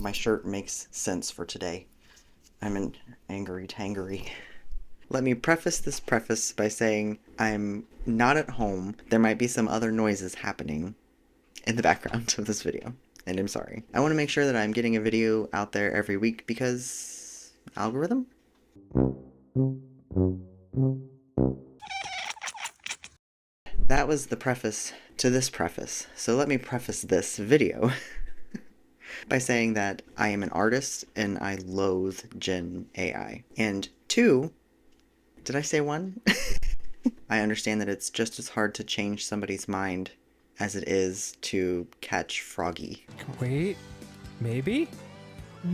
My shirt makes sense for today. I'm an angry tangery. Let me preface this preface by saying I'm not at home. There might be some other noises happening in the background of this video, and I'm sorry. I want to make sure that I'm getting a video out there every week because algorithm? That was the preface to this preface. So let me preface this video by saying that I am an artist and I loathe Gen AI. And two, did I say one? I understand that it's just as hard to change somebody's mind as it is to catch Froggy. Wait, maybe?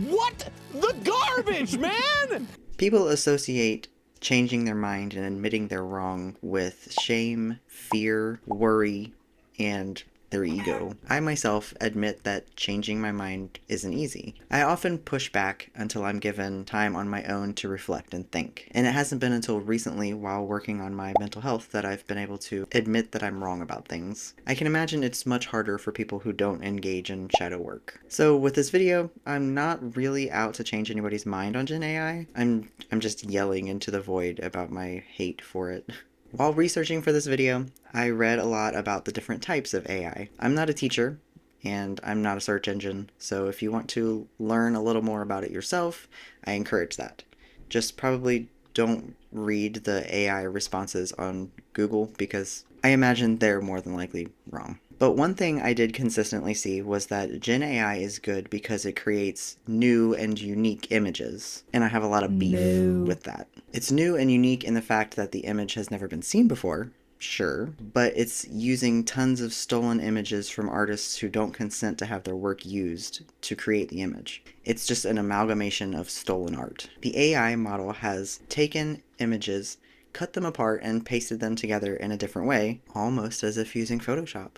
What the garbage, man? People associate changing their mind and admitting they're wrong with shame, fear, worry, and their ego. I myself admit that changing my mind isn't easy. I often push back until I'm given time on my own to reflect and think. And it hasn't been until recently, while working on my mental health, that I've been able to admit that I'm wrong about things. I can imagine it's much harder for people who don't engage in shadow work. So with this video, I'm not really out to change anybody's mind on Gen AI. I'm just yelling into the void about my hate for it. While researching for this video, I read a lot about the different types of AI. I'm not a teacher, and I'm not a search engine, so if you want to learn a little more about it yourself, I encourage that. Just probably don't read the AI responses on Google, because I imagine they're more than likely wrong. But one thing I did consistently see was that Gen AI is good because it creates new and unique images. And I have a lot of beef with that. It's new and unique in the fact that the image has never been seen before, sure, but it's using tons of stolen images from artists who don't consent to have their work used to create the image. It's just an amalgamation of stolen art. The AI model has taken images, cut them apart, and pasted them together in a different way, almost as if using Photoshop,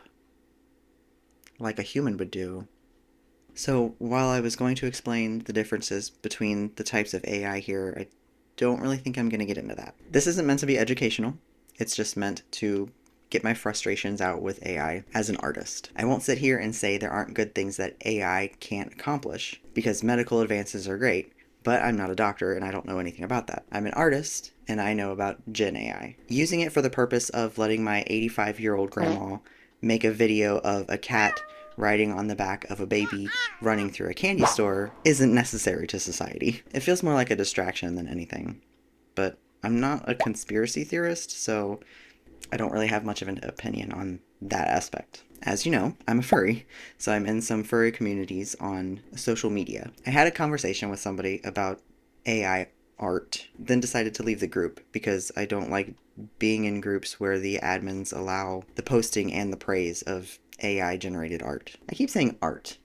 like a human would do. So while I was going to explain the differences between the types of AI here, I don't really think I'm going to get into that. This isn't meant to be educational. It's just meant to get my frustrations out with AI as an artist. I won't sit here and say there aren't good things that AI can't accomplish, because medical advances are great, but I'm not a doctor and I don't know anything about that. I'm an artist and I know about Gen AI. Using it for the purpose of letting my 85-year-old grandma make a video of a cat riding on the back of a baby running through a candy store isn't necessary to society. It feels more like a distraction than anything. But I'm not a conspiracy theorist, so I don't really have much of an opinion on that aspect. As you know, I'm a furry, so I'm in some furry communities on social media. I had a conversation with somebody about AI art, then decided to leave the group because I don't like being in groups where the admins allow the posting and the praise of AI generated art. I keep saying art.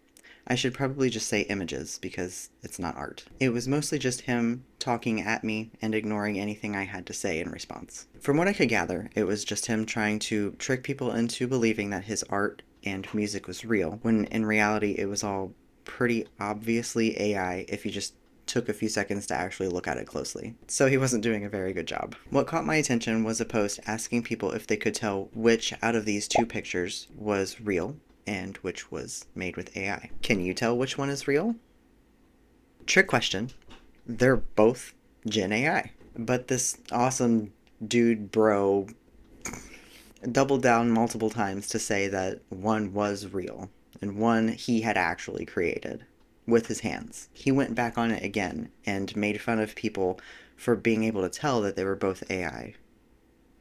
I should probably just say images because it's not art. It was mostly just him talking at me and ignoring anything I had to say in response. From what I could gather, it was just him trying to trick people into believing that his art and music was real, when in reality it was all pretty obviously AI if you just took a few seconds to actually look at it closely. So he wasn't doing a very good job. What caught my attention was a post asking people if they could tell which out of these two pictures was real and which was made with AI. Can you tell which one is real? Trick question. They're both Gen AI. But this awesome dude bro doubled down multiple times to say that one was real and one he had actually created with his hands. He went back on it again and made fun of people for being able to tell that they were both AI,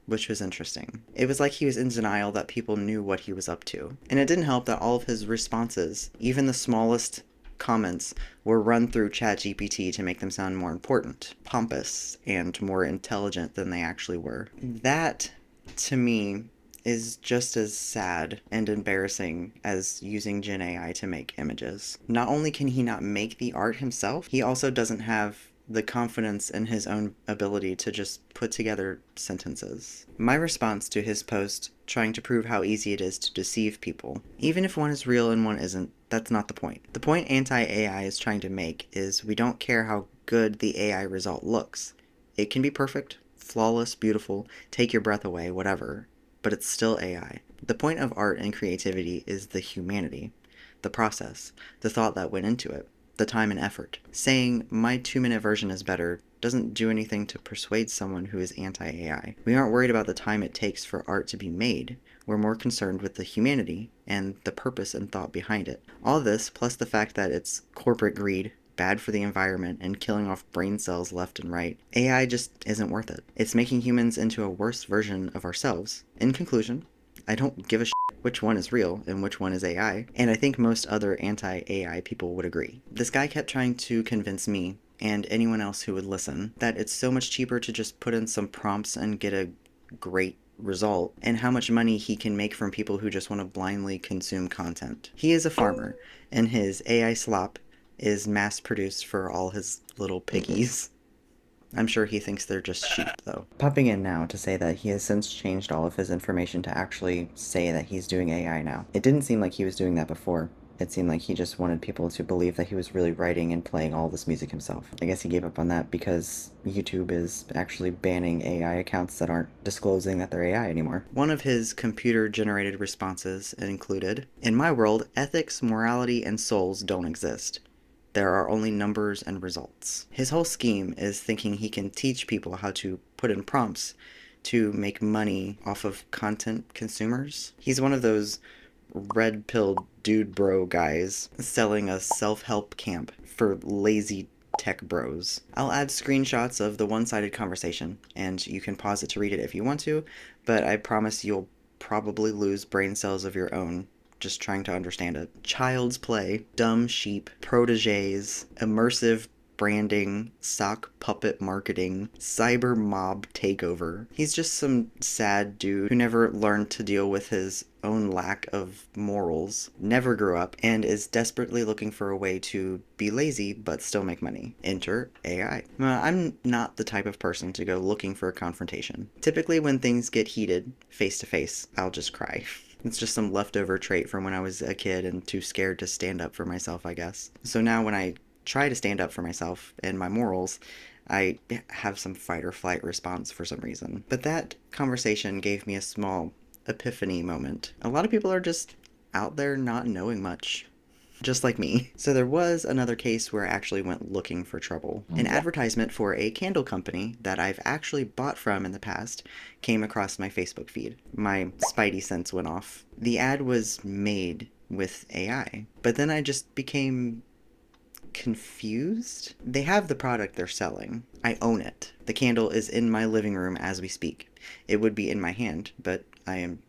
which was interesting. It was like he was in denial that people knew what he was up to. And it didn't help that all of his responses, even the smallest comments, were run through ChatGPT to make them sound more important, pompous, and more intelligent than they actually were. That, to me, is just as sad and embarrassing as using Gen AI to make images. Not only can he not make the art himself, he also doesn't have the confidence in his own ability to just put together sentences. My response to his post, trying to prove how easy it is to deceive people, even if one is real and one isn't, that's not the point. The point anti-AI is trying to make is we don't care how good the AI result looks. It can be perfect, flawless, beautiful, take your breath away, whatever, but it's still AI. The point of art and creativity is the humanity, the process, the thought that went into it, the time and effort. Saying my 2-minute version is better doesn't do anything to persuade someone who is anti-AI. We aren't worried about the time it takes for art to be made. We're more concerned with the humanity and the purpose and thought behind it. All this, plus the fact that it's corporate greed, bad for the environment, and killing off brain cells left and right. AI just isn't worth it. It's making humans into a worse version of ourselves. In conclusion, I don't give a shit which one is real and which one is AI, and I think most other anti-AI people would agree. This guy kept trying to convince me, and anyone else who would listen, that it's so much cheaper to just put in some prompts and get a great result, and how much money he can make from people who just want to blindly consume content. He is a farmer, and his AI slop is mass-produced for all his little piggies. I'm sure he thinks they're just sheep, though. Popping in now to say that he has since changed all of his information to actually say that he's doing AI now. It didn't seem like he was doing that before. It seemed like he just wanted people to believe that he was really writing and playing all this music himself. I guess he gave up on that because YouTube is actually banning AI accounts that aren't disclosing that they're AI anymore. One of his computer-generated responses included, "In my world, ethics, morality, and souls don't exist. There are only numbers and results." His whole scheme is thinking he can teach people how to put in prompts to make money off of content consumers. He's one of those red-pilled dude bro guys selling a self-help camp for lazy tech bros. I'll add screenshots of the one-sided conversation, and you can pause it to read it if you want to, but I promise you'll probably lose brain cells of your own just trying to understand it. Child's play, dumb sheep, proteges, immersive branding, sock puppet marketing, cyber mob takeover. He's just some sad dude who never learned to deal with his own lack of morals, never grew up, and is desperately looking for a way to be lazy but still make money. Enter AI. I'm not the type of person to go looking for a confrontation. Typically when things get heated, face to face, I'll just cry. It's just some leftover trait from when I was a kid and too scared to stand up for myself, I guess. So now when I try to stand up for myself and my morals, I have some fight or flight response for some reason. But that conversation gave me a small epiphany moment. A lot of people are just out there not knowing much. Just like me. So there was another case where I actually went looking for trouble. An advertisement for a candle company that I've actually bought from in the past came across my Facebook feed. My spidey sense went off. The ad was made with AI, but then I just became confused. They have the product they're selling. I own it. The candle is in my living room as we speak. It would be in my hand, but I am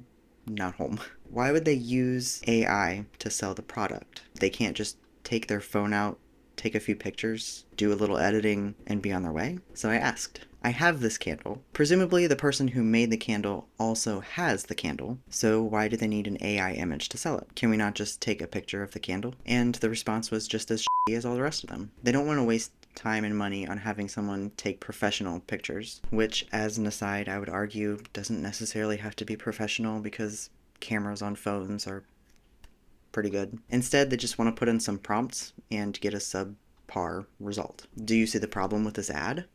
not home. Why would they use AI to sell the product? They can't just take their phone out, take a few pictures, do a little editing, and be on their way? So I asked. I have this candle. Presumably the person who made the candle also has the candle, so why do they need an AI image to sell it? Can we not just take a picture of the candle? And the response was just as shitty as all the rest of them. They don't want to waste time and money on having someone take professional pictures, which, as an aside, I would argue doesn't necessarily have to be professional because cameras on phones are pretty good. Instead, they just want to put in some prompts and get a subpar result. Do you see the problem with this ad?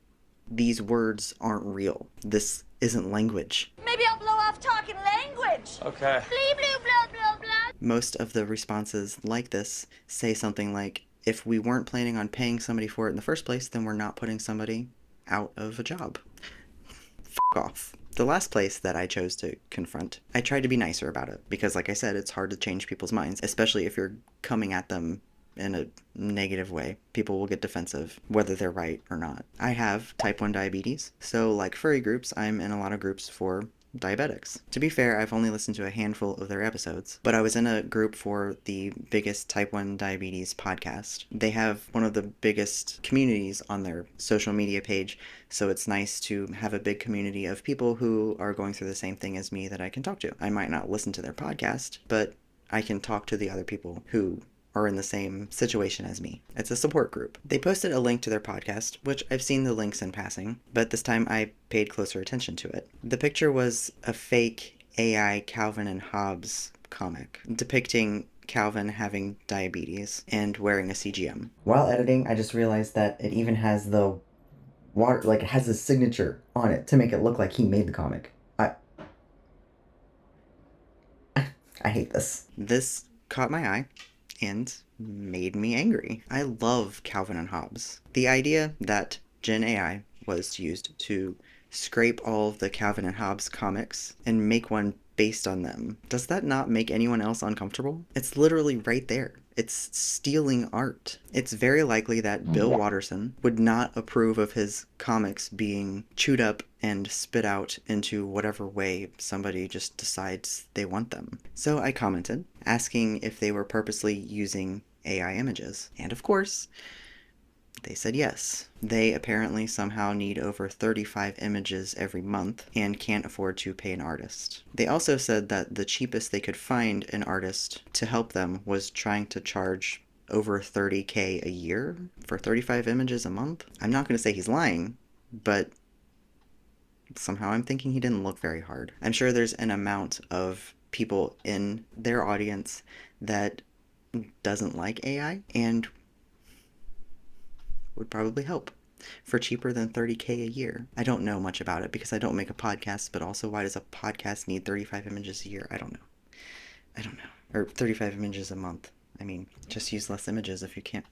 These words aren't real. This isn't language. Maybe I'll blow off talking language. Okay. Blee, blee, blah, blah, blah. Most of the responses like this say something like, if we weren't planning on paying somebody for it in the first place, then we're not putting somebody out of a job. F*** off. The last place that I chose to confront, I tried to be nicer about it, because like I said, it's hard to change people's minds, especially if you're coming at them in a negative way. People will get defensive, whether they're right or not. I have type 1 diabetes, so like furry groups, I'm in a lot of groups for diabetics. To be fair, I've only listened to a handful of their episodes, but I was in a group for the biggest type 1 diabetes podcast. They have one of the biggest communities on their social media page, so it's nice to have a big community of people who are going through the same thing as me that I can talk to. I might not listen to their podcast, but I can talk to the other people who are in the same situation as me. It's a support group. They posted a link to their podcast, which I've seen the links in passing, but this time I paid closer attention to it. The picture was a fake AI Calvin and Hobbes comic depicting Calvin having diabetes and wearing a CGM. While editing, I just realized that it even has the water, like it has his signature on it to make it look like he made the comic. I hate this. This caught my eye, and made me angry. I love Calvin and Hobbes. The idea that Gen AI was used to scrape all of the Calvin and Hobbes comics and make one based on them, does that not make anyone else uncomfortable? It's literally right there. It's stealing art. It's very likely that Bill Watterson would not approve of his comics being chewed up and spit out into whatever way somebody just decides they want them. So I commented, asking if they were purposely using AI images. And of course, they said yes. They apparently somehow need over 35 images every month and can't afford to pay an artist. They also said that the cheapest they could find an artist to help them was trying to charge over $30K a year for 35 images a month. I'm not going to say he's lying, but somehow I'm thinking he didn't look very hard. I'm sure there's an amount of people in their audience that doesn't like AI and would probably help for cheaper than 30K a year. I don't know much about it because I don't make a podcast, but also why does a podcast need 35 images a year? I don't know. Or 35 images a month. I mean, just use less images if you can't.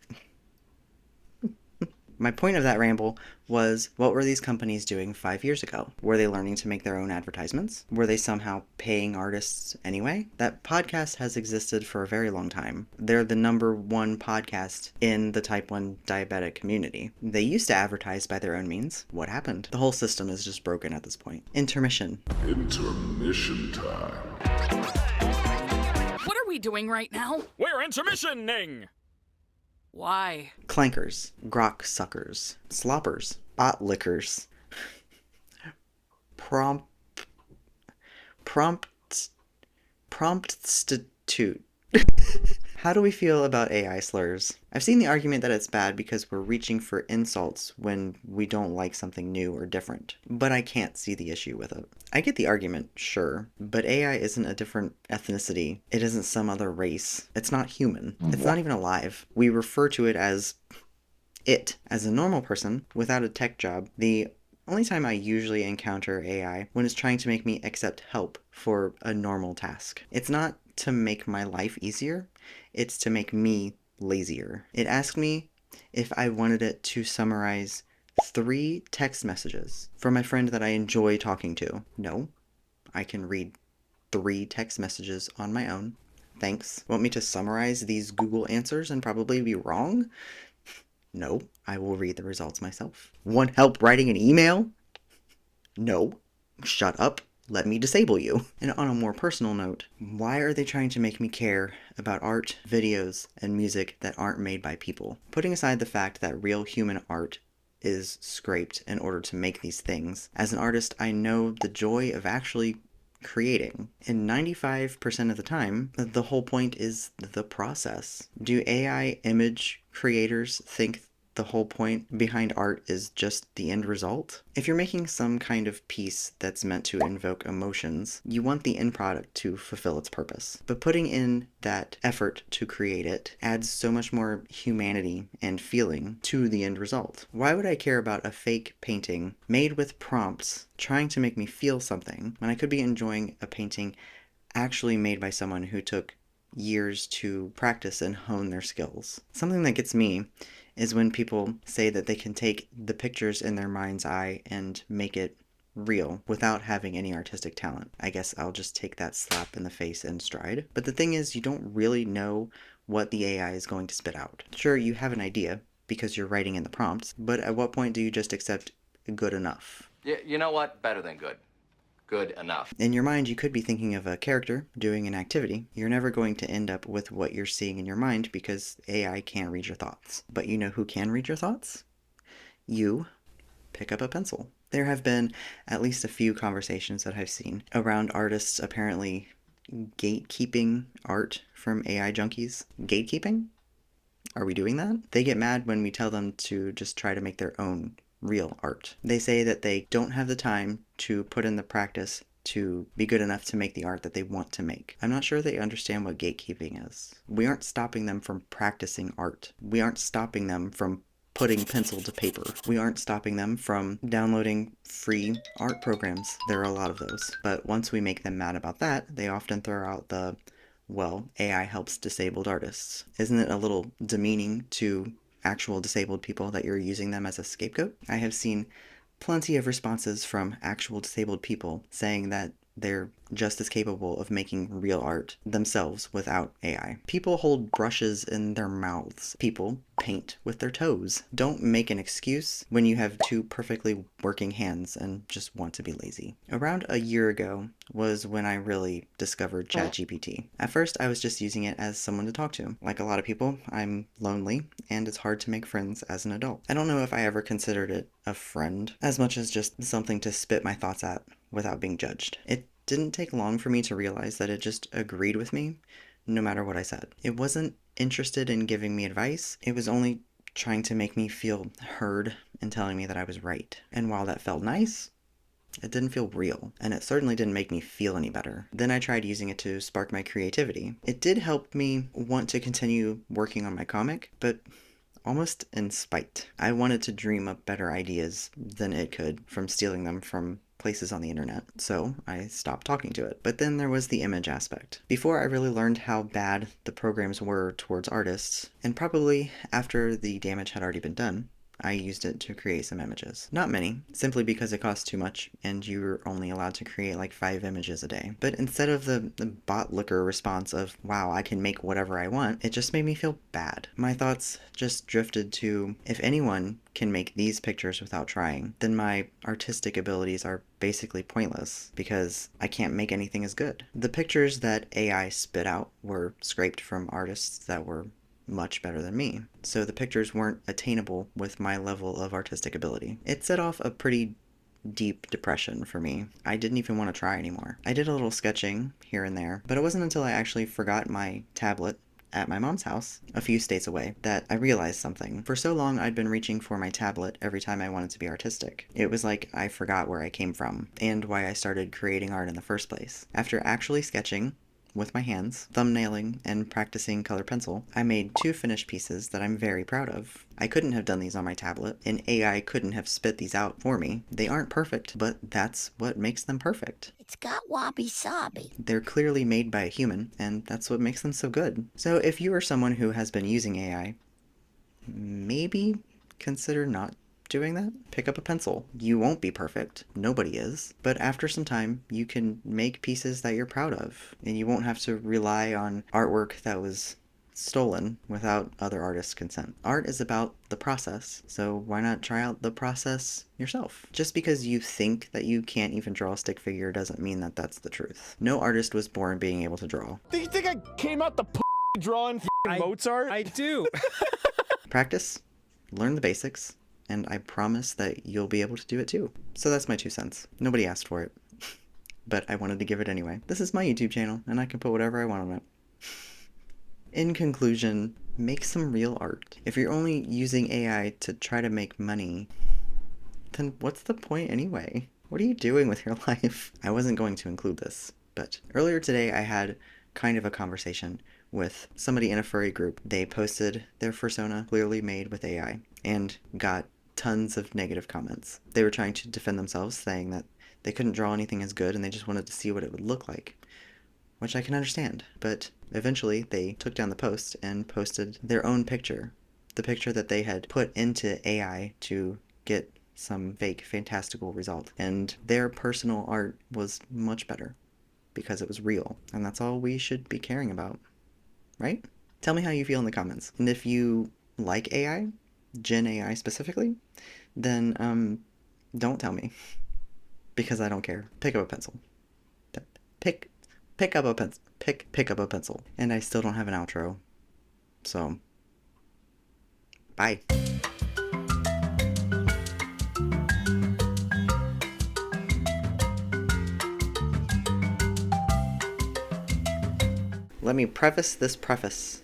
My point of that ramble was, what were these companies doing 5 years ago? Were they learning to make their own advertisements? Were they somehow paying artists anyway? That podcast has existed for a very long time. They're the #1 podcast in the type 1 diabetic community. They used to advertise by their own means. What happened? The whole system is just broken at this point. Intermission. Intermission time. What are we doing right now? We're intermissioning! Why? Clankers. Grok suckers. Sloppers. Bot lickers. Promptstitute. How do we feel about AI slurs? I've seen the argument that it's bad because we're reaching for insults when we don't like something new or different, but I can't see the issue with it. I get the argument, sure, but AI isn't a different ethnicity. It isn't some other race. It's not human. It's not even alive. We refer to it as it. As a normal person without a tech job, the only time I usually encounter AI when it's trying to make me accept help for a normal task. It's not to make my life easier, it's to make me lazier. It asked me if I wanted it to summarize 3 text messages from my friend that I enjoy talking to. No, I can read 3 text messages on my own. Thanks. Want me to summarize these Google answers and probably be wrong? No, I will read the results myself. Want help writing an email? No. Shut up. Let me disable you. And on a more personal note, why are they trying to make me care about art, videos, and music that aren't made by people? Putting aside the fact that real human art is scraped in order to make these things, as an artist, I know the joy of actually creating. And 95% of the time, the whole point is the process. Do AI image creators think the whole point behind art is just the end result? If you're making some kind of piece that's meant to invoke emotions, you want the end product to fulfill its purpose. But putting in that effort to create it adds so much more humanity and feeling to the end result. Why would I care about a fake painting made with prompts trying to make me feel something when I could be enjoying a painting actually made by someone who took years to practice and hone their skills? Something that gets me is when people say that they can take the pictures in their mind's eye and make it real without having any artistic talent. I guess I'll just take that slap in the face in stride. But the thing is, you don't really know what the AI is going to spit out. Sure, you have an idea because you're writing in the prompts, but at what point do you just accept good enough? You know what? Better than good. Good enough. In your mind, you could be thinking of a character doing an activity. You're never going to end up with what you're seeing in your mind because AI can't read your thoughts. But you know who can read your thoughts? You. Pick up a pencil. There have been at least a few conversations that I've seen around artists apparently gatekeeping art from AI junkies. Gatekeeping? Are we doing that? They get mad when we tell them to just try to make their own real art. They say that they don't have the time to put in the practice to be good enough to make the art that they want to make. I'm not sure they understand what gatekeeping is. We aren't stopping them from practicing art. We aren't stopping them from putting pencil to paper. We aren't stopping them from downloading free art programs. There are a lot of those. But once we make them mad about that, they often throw out the, well, AI helps disabled artists. Isn't it a little demeaning to actual disabled people that you're using them as a scapegoat? I have seen plenty of responses from actual disabled people saying that they're just as capable of making real art themselves without AI. People hold brushes in their mouths. People paint with their toes. Don't make an excuse when you have two perfectly working hands and just want to be lazy. Around a year ago was when I really discovered ChatGPT. At first, I was just using it as someone to talk to. Like a lot of people, I'm lonely, and it's hard to make friends as an adult. I don't know if I ever considered it a friend, as much as just something to spit my thoughts at without being judged. It didn't take long for me to realize that it just agreed with me no matter what I said. It wasn't interested in giving me advice, it was only trying to make me feel heard and telling me that I was right. And while that felt nice, it didn't feel real, and it certainly didn't make me feel any better. Then I tried using it to spark my creativity. It did help me want to continue working on my comic, but almost in spite. I wanted to dream up better ideas than it could from stealing them from places on the internet, so I stopped talking to it. But then there was the image aspect. Before I really learned how bad the programs were towards artists, and probably after the damage had already been done, I used it to create some images. Not many, simply because it costs too much and you're only allowed to create like 5 images a day. But instead of the bot liquor response of, wow, I can make whatever I want, it just made me feel bad. My thoughts just drifted to, if anyone can make these pictures without trying, then my artistic abilities are basically pointless because I can't make anything as good. The pictures that AI spit out were scraped from artists that were much better than me, so the pictures weren't attainable with my level of artistic ability. It set off a pretty deep depression for me. I didn't even want to try anymore. I did a little sketching here and there, but it wasn't until I actually forgot my tablet at my mom's house, a few states away, that I realized something. For so long, I'd been reaching for my tablet every time I wanted to be artistic. It was like I forgot where I came from, and why I started creating art in the first place. After actually sketching with my hands, thumbnailing, and practicing color pencil, I made 2 finished pieces that I'm very proud of. I couldn't have done these on my tablet, and AI couldn't have spit these out for me. They aren't perfect, but that's what makes them perfect. It's got wabi-sabi. They're clearly made by a human, and that's what makes them so good. So if you are someone who has been using AI, maybe consider not doing that. Pick up a pencil. You won't be perfect. Nobody is. But after some time, you can make pieces that you're proud of, and you won't have to rely on artwork that was stolen without other artists' consent. Art is about the process, so why not try out the process yourself? Just because you think that you can't even draw a stick figure doesn't mean that that's the truth. No artist was born being able to draw. Do you think I came out the drawing Mozart? I do. Practice, learn the basics, and I promise that you'll be able to do it too. So that's my 2 cents. Nobody asked for it, but I wanted to give it anyway. This is my YouTube channel, and I can put whatever I want on it. In conclusion, make some real art. If you're only using AI to try to make money, then what's the point anyway? What are you doing with your life? I wasn't going to include this, but earlier today I had kind of a conversation with somebody in a furry group. They posted their fursona clearly made with AI and got tons of negative comments. They were trying to defend themselves, saying that they couldn't draw anything as good and they just wanted to see what it would look like, which I can understand. But eventually they took down the post and posted their own picture, the picture that they had put into AI to get some fake fantastical result. And their personal art was much better because it was real. And that's all we should be caring about, right? Tell me how you feel in the comments. And if you like AI, Gen AI specifically, then don't tell me because I don't care. Pick up a pencil. Pick up a pencil. Pick up a pencil. And I still don't have an outro. So bye. Let me preface this preface.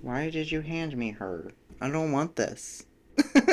Why did you hand me her? I don't want this.